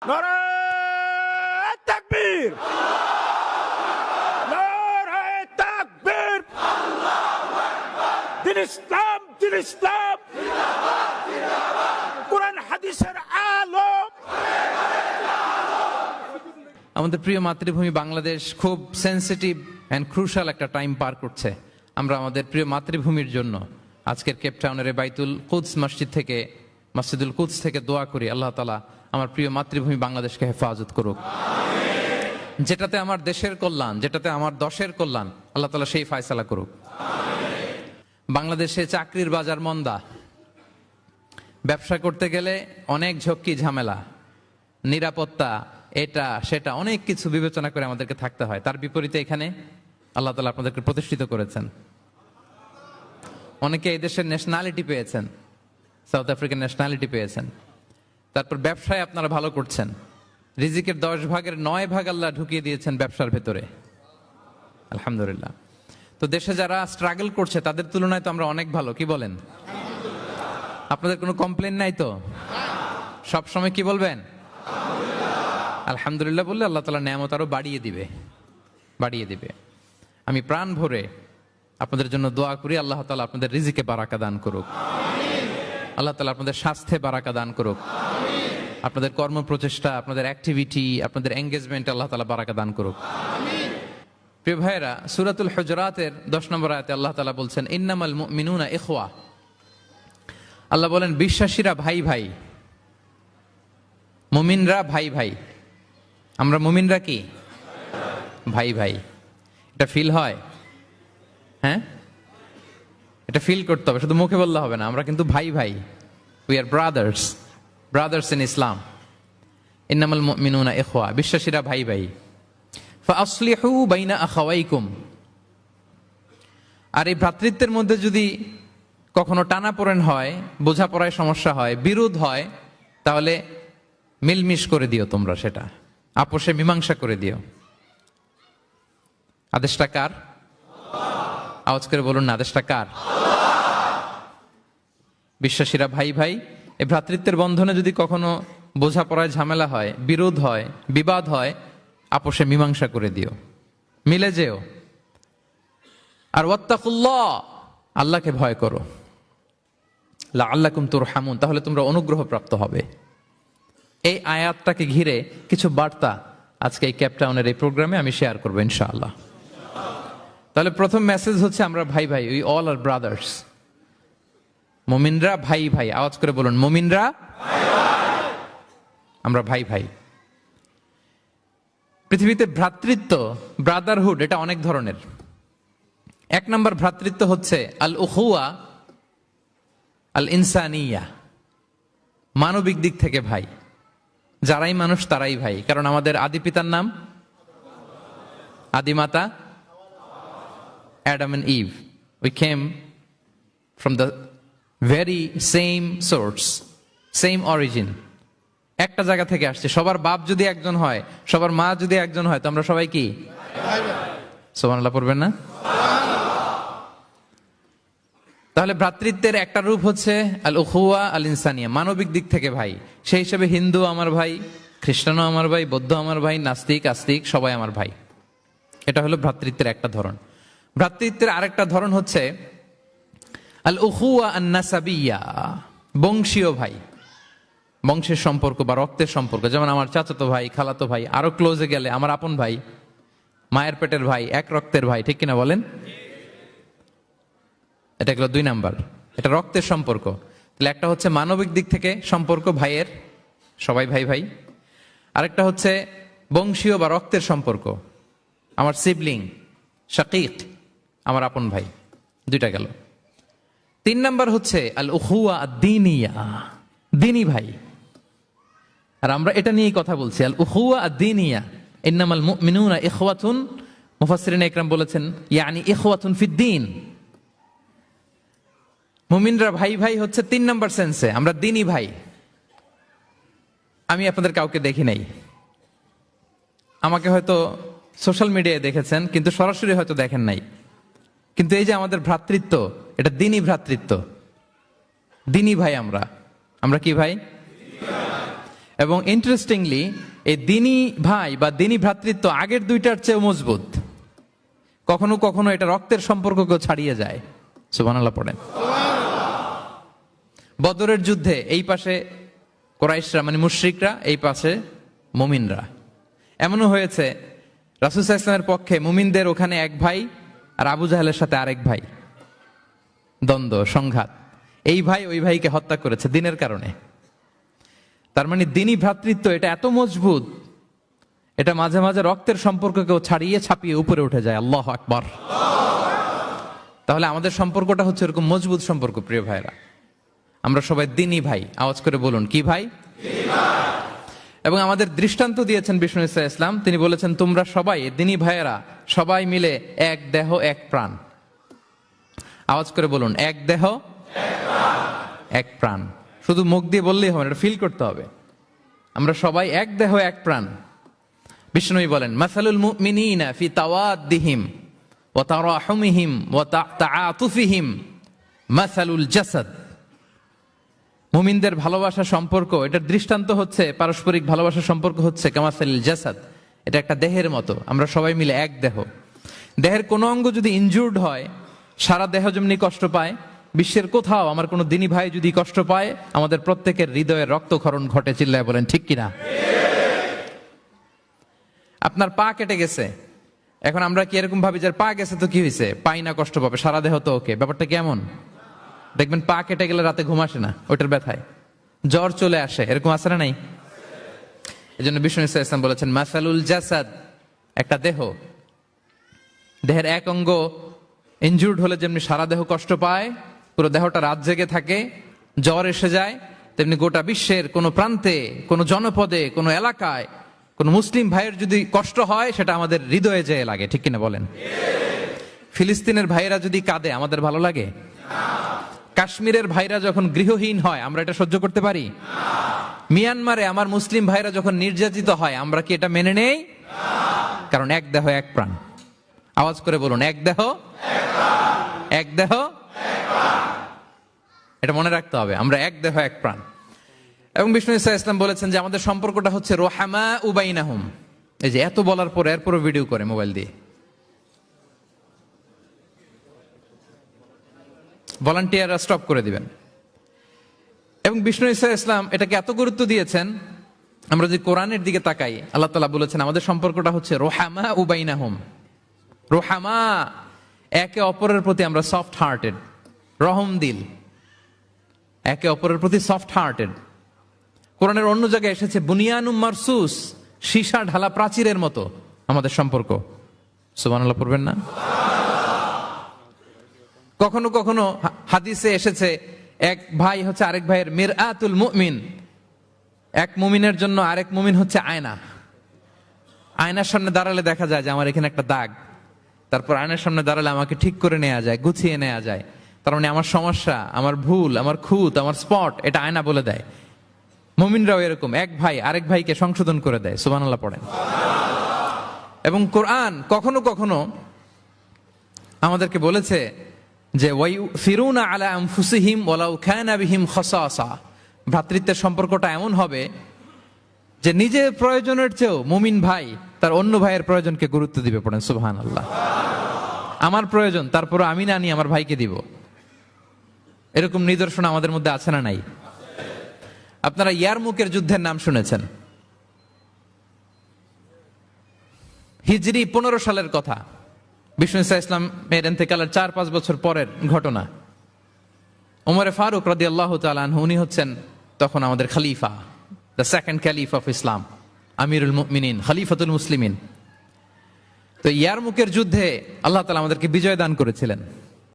নারায়ে তাকবীর, নারায়ে তাকবীর, দিন ইসলাম, দিন ইসলাম, কোরআন হাদিসের আলো। আমাদের প্রিয় মাতৃভূমি বাংলাদেশ খুব সেন্সিটিভ অ্যান্ড ক্রুশাল একটা টাইম পার করছে। আমরা আমাদের প্রিয় মাতৃভূমির জন্য আজকের কেপটাউনের বাইতুল কুদস মসজিদ থেকে, মসজিদুল কুদস থেকে দোয়া করি আল্লাহ তাআলা আমার প্রিয় মাতৃভূমি বাংলাদেশকে হেফাজত করুক। যেটাতে আমার দেশের কল্যাণ, যেটাতে আমার দশের কল্যাণ, আল্লাহ তাআলা সেই ফয়সালা করুক। বাংলাদেশে চাকরির বাজার মন্দা, ব্যবসা করতে গেলে অনেক ঝক্কি ঝামেলা, নিরাপত্তা, এটা সেটা অনেক কিছু বিবেচনা করে আমাদেরকে থাকতে হয়। তার বিপরীতে এখানে আল্লাহ তাআলা আপনাদেরকে প্রতিষ্ঠিত করেছেন। অনেকে এই দেশের ন্যাশনালিটি পেয়েছেন, সাউথ আফ্রিকান ন্যাশনালিটি পেয়েছেন। তারপর ব্যবসায় আপনারা ভালো করছেন, রিজিকের 10 ভাগের 9 ভাগ আল্লাহ ঢুকিয়ে দিয়েছেন ব্যবসার ভেতরে, আলহামদুলিল্লাহ। তো দেশে যারা স্ট্রাগল করছে তাদের তুলনায় তো আমরা অনেক ভালো, কি বলেন? আপনাদের কোনো কমপ্লেন নাই তো? সব সময় কি বলবেন? আলহামদুলিল্লাহ বললে আল্লাহ তাআলা নেয়ামত আরো বাড়িয়ে দিবে, বাড়িয়ে দিবে। আমি প্রাণ ভরে আপনাদের জন্য দোয়া করি, আল্লাহ তাআলা আপনাদের রিজিকে বারাকা দান করুক, আল্লাহ তাআলা আপনাদের স্বাস্থ্যে বারাকা দান করুক, আপনাদের কর্ম প্রচেষ্টা, আপনাদের অ্যাক্টিভিটি, আপনাদের এঙ্গেজমেন্ট আল্লাহ তাআলা বারাকা দান করুক। প্রিয় ভাইয়েরা, সূরাতুল হুজুরাতের 10 নম্বর আয়াতে আল্লাহ তাআলা বলছেন ইন্নামাল মুমিনুনা ইখওয়া। আল্লাহ বলেন বিশ্বাসীরা ভাই ভাই, মুমিনরা ভাই ভাই। আমরা মুমিনরা কি ভাই ভাই? এটা ফিল হয়? হ্যাঁ, এটা ফিল করতে হবে, শুধু মুখে বললে হবে না। আমরা কিন্তু ভাই ভাই, we are brothers, brothers in Islam. ইন্নামাল মুমিনুনা ইখওয়া, বিশ্বাসীরা ভাই ভাই। ফাআসলিহু বাইনা আখাওয়াইকুম। আর এই ভ্রাতৃত্বের মধ্যে যদি কখনো টানাপোড়েন হয়, বোঝাপড়ায় সমস্যা হয়, বিরোধ হয়, তাহলে মিলমিশ করে দিও, তোমরা সেটা আপোষে মীমাংসা করে দিও। আদেশটা কার? আওয়াজ করে বলুন না, আদেশটা কার? বিশ্বাসীরা ভাই ভাই, এই ভ্রাতৃত্বের বন্ধনে যদি কখনো বোঝাপড়ায় ঝামেলা হয়, বিরোধ হয়, বিবাদ হয়, আপোষে মীমাংসা করে দিও, মিলে যেও। আর ওয়াত্তাকুল্লাহ, আল্লাহকে ভয় করো, লাআল্লাকুম তুরহামুন, তাহলে তোমরা অনুগ্রহ প্রাপ্ত হবে। এই আয়াতটাকে ঘিরে কিছু বার্তা আজকে এই কেপটাউনের এই প্রোগ্রামে আমি শেয়ার করবো ইনশাআল্লাহ। তাহলে প্রথম মেসেজ হচ্ছে আমরা ভাই ভাই, উই অল আর ব্রাদার্স। মুমিনরা ভাই ভাই, আওয়াজ করে বলুন মুমিনরা, আমরা ভাই ভাই। পৃথিবীতে ভ্রাতৃত্ব, ব্রাদারহুড, এটা অনেক ধরনের। 1 নম্বর ভ্রাতৃত্ব হচ্ছে আল উখুয়া আল ইনসানিয়া, মানবিক দিক থেকে ভাই। যারাই মানুষ তারাই ভাই, কারণ আমাদের আদি পিতার নাম, আদিমাতা Adam and Eve. We came from the very same source, same origin. একটা জায়গা থেকে আসছে। সবার বাপ যদি একজন হয়, সবার মা যদি একজন হয়, তো আমরা সবাই কি? সুবহানাল্লাহ পড়বেন না? তাহলে ভ্রাতৃত্বের একটা রূপ হচ্ছে আল উখুয়া আল ইনসানিয়া, মানবিক দিক থেকে ভাই। সেই হিসেবে হিন্দু আমার ভাই, খ্রিস্টানও আমার ভাই, বৌদ্ধ আমার ভাই, নাস্তিক আস্তিক সবাই আমার ভাই। এটা হলো ভ্রাতৃত্বের একটা ধরন। ভ্রাতৃত্বের আরেকটা ধরন হচ্ছে আল উখুয়া আন নাসাবিয়া, বংশীয় ভাই, বংশের সম্পর্ক বা রক্তের সম্পর্ক। যেমন আমার চাচাতো ভাই, খালাতো ভাই, আরো ক্লোজে গেলে আমার আপন ভাই, মায়ের পেটের ভাই, এক রক্তের ভাই, ঠিক কিনা বলেন? এটা গেল 2 নাম্বার, এটা রক্তের সম্পর্ক। তাহলে একটা হচ্ছে মানবিক দিক থেকে সম্পর্ক ভাইয়ের, সবাই ভাই ভাই। আরেকটা হচ্ছে বংশীয় বা রক্তের সম্পর্ক, আমার সিবলিং, শাকিক, আমার আপন ভাই। 2টা গেল। 3 নাম্বার হচ্ছে আল উখুয়া আদ-দীনিয়া, দ্বীনি ভাই। আর আমরা এটা নিয়েই কথা বলছি, আল উখুয়া আদ-দীনিয়া। ইন্নামাল মুমিনুনা ইখওয়াতুন, মুফাসসিরিন ইকরাম বলেছেন ইয়ানি ইখওয়াতুন ফিদ-দীন। মুমিনরা ভাই ভাই হচ্ছে 3 নাম্বার সেন্সে, আমরা দ্বীনি ভাই। আমি আপনাদের কাউকে দেখি নাই, আমাকে হয়তো সোশ্যাল মিডিয়ায় দেখেছেন, কিন্তু সরাসরি হয়তো দেখেন নাই। কিন্তু এই যে আমাদের ভ্রাতৃত্ব, এটা দ্বীনি ভ্রাতৃত্ব, দ্বীনি ভাই। আমরা কি ভাই? এবং ইন্টারেস্টিংলি এই দিনী ভাই বা দিনী ভ্রাতৃত্ব আগের দুইটার চেয়েও মজবুত। কখনো কখনো এটা রক্তের সম্পর্ককেও ছাড়িয়ে যায়। সুবহানাল্লাহ পড়েন। বদরের যুদ্ধে এই পাশে কুরাইশরা মানে মুশরিকরা, এই পাশে মুমিনরা। এমনও হয়েছে রাসূল সাল্লাল্লাহু আলাইহি ওয়াসাল্লামের পক্ষে মুমিনদের ওখানে এক ভাই আর আবু জাহেলের সাথে আরেক ভাই, দ্বন্দ্ব সংঘাত। এই ভাই ওই ভাইকে হত্যা করেছে দিনের কারণে। তার মানে দিনী ভ্রাতৃত্ব এটা এত মজবুত, এটা মাঝে মাঝে রক্তের সম্পর্ককেও ছাড়িয়ে ছাপিয়ে উপরে উঠে যায়। আল্লাহু আকবার। তাহলে আমাদের সম্পর্কটা হচ্ছে এরকম মজবুত সম্পর্ক। প্রিয় ভাইরা, আমরা সবাই দিনী ভাই। আওয়াজ করে বলুন, কি ভাই? এবং আমাদের দৃষ্টান্ত দিয়েছেন বিষ্ণু ইসলাম। তিনি বলেছেন, তোমরা সবাই দিনী ভাইয়েরা সবাই মিলে এক দেহ এক প্রাণ। আওয়াজ করে বলুন, এক দেহ এক প্রাণ। শুধু মুখ দিয়ে বললেই হবে, এটা ফিল করতে হবে। আমরা সবাই এক দেহ এক প্রাণ। বিষ্ণুই বলেন, মাসালুল মুমিনিনা ফি তাওয়াদ্দিহিম ওয়া তারাহুমিহিম ওয়া তাআতুফিহিম মাসালুল জাসাদ। মুমিনদের ভালোবাসা সম্পর্ক, এটার দৃষ্টান্ত হচ্ছে পারস্পরিক ভালোবাসার সম্পর্ক হচ্ছে কামাসালিল জাসাদ। এটা একটা দেহের মতো। আমরা সবাই মিলে এক দেহ। দেহের কোনো অঙ্গ যদি ইনজুর্ড হয়, সারা দেহ যেমনি কষ্ট পায়, বিশ্বের কোথাও আমার কোনো দিনী ভাই যদি কষ্ট পায়, আমাদের প্রত্যেকের হৃদয়ের রক্তক্ষরণ ঘটে। চিল্লায় বলেন ঠিক কিনা? আপনার পা কেটে গেছে, এখন আমরা কি এরকম ভাবি যে পা গেছে তো কি হয়েছে, পাই না, কষ্ট পাবে, সারা দেহ তো ওকে। ব্যাপারটা কেমন? দেখবেন পা কেটে গেলে রাতে ঘুম আসে না, ওইটার ব্যথায় জ্বর চলে আসে। এরকম আছে না নাই? এই জন্য বিষ্ণু ইসলাম বলেছেন, মাসালুল জাসাদ, একটা দেহ, দেহের এক অঙ্গ ইনজুর্ড হলে যেমনি সারা দেহ কষ্ট পায়, পুরো দেহটা রাত জেগে থাকে, জ্বর এসে যায়, তেমনি গোটা বিশ্বের কোনো প্রান্তে, কোনো জনপদে, কোনো এলাকায় কোনো মুসলিম ভাইয়ের যদি কষ্ট হয়, সেটা আমাদের হৃদয়ে যেয়ে লাগে। ঠিক কিনা বলেন? ফিলিস্তিনের ভাইয়েরা যদি কাঁদে, আমাদের ভালো লাগে? কাশ্মীরের ভাইরা যখন গৃহহীন হয়, আমরা এটা সহ্য করতে পারি? মিয়ানমারে আমার মুসলিম ভাইরা যখন নির্যাতিত হয়, আমরা কি এটা মেনে নেই? কারণ এক দেহ এক প্রাণ। আওয়াজ করে বলুন, এক দেহ এক দেহ। এটা মনে রাখতে হবে, আমরা এক দেহ এক প্রাণ। এবং বিষ্ণু ইসলাম বলেছেন যে আমাদের সম্পর্কটা হচ্ছে রোহামা উবাইনাহুম। এই যে এত বলার পর এরপরও ভিডিও করে মোবাইল দিয়ে, ভলান্টিয়াররা স্টপ করে দিবেন। এবং বিষ্ণু ইসলাম এটাকে এত গুরুত্ব দিয়েছেন, আমরা যদি কোরআনের দিকে তাকাই, আল্লাহ তাআলা বলেছেন আমাদের সম্পর্কটা হচ্ছে রোহামা উবাইনাহুম। রোহামা, একে অপরের প্রতি আমরা সফট হার্টেড, রহম দিল, একে অপরের প্রতি সফট হার্টেড। কোরআনের অন্য জায়গায় এসেছে বুনিয়ানুম মারসুস, সীসা ঢালা প্রাচীরের মতো আমাদের সম্পর্ক। সুবহানাল্লাহ পড়বেন না? কখনো কখনো হাদিসে এসেছে এক ভাই হচ্ছে আরেক ভাইয়ের মিরআতুল মুমিন। এক মুমিনের জন্য আরেক মুমিন হচ্ছে আয়না। আয়নার সামনে দাঁড়ালে দেখা যায় যে আমার এখানে একটা দাগ, তারপর আয়নার সামনে দাঁড়ালে আমাকে ঠিক করে নেওয়া যায়, গুছিয়ে নেওয়া যায়। তার মানে আমার সমস্যা, আমার ভুল, আমার খুঁত, আমার স্পট, এটা আয়না বলে দেয়। মুমিনরাও এরকম, এক ভাই আরেক ভাইকে সংশোধন করে দেয়। সুবহানাল্লাহ পড়েন। এবং কোরআন কখনো কখনো আমাদেরকে বলেছে যে ওয়ায়ুসিরুনা আলা আনফুসিহিম ওয়ালাউ কানা বিহিম খাসাসা। ভ্রাতৃত্বের সম্পর্কটা এমন হবে যে নিজের প্রয়োজনের চেয়েও মুমিন ভাই তার অন্য ভাইয়ের প্রয়োজনকে গুরুত্ব দিবে। পড়েন সুবহানাল্লাহ। আমার প্রয়োজন, তারপর আমি না নিয়ে আমার ভাইকে দিব। এরকম নিদর্শন আমাদের মধ্যে আছে না নাই? আপনারা ইয়ারমুকের যুদ্ধের নাম শুনেছেন। হিজরি 15 সালের কথা। বিষ্ণু ইসলামের ইন্তেকালের 4-5 বছর পরের ঘটনা। ওমরে ফারুক রাদিয়াল্লাহু তাআলা আনহু, উনি হচ্ছেন তখন আমাদের খলিফা, the second caliph of Islam, আমিরুল মুমিনিন, খলিফাতুল মুসলিমিন। তো ইয়ারমুকের যুদ্ধে আল্লাহ তাআলা আমাদেরকে বিজয় দান করেছিলেন।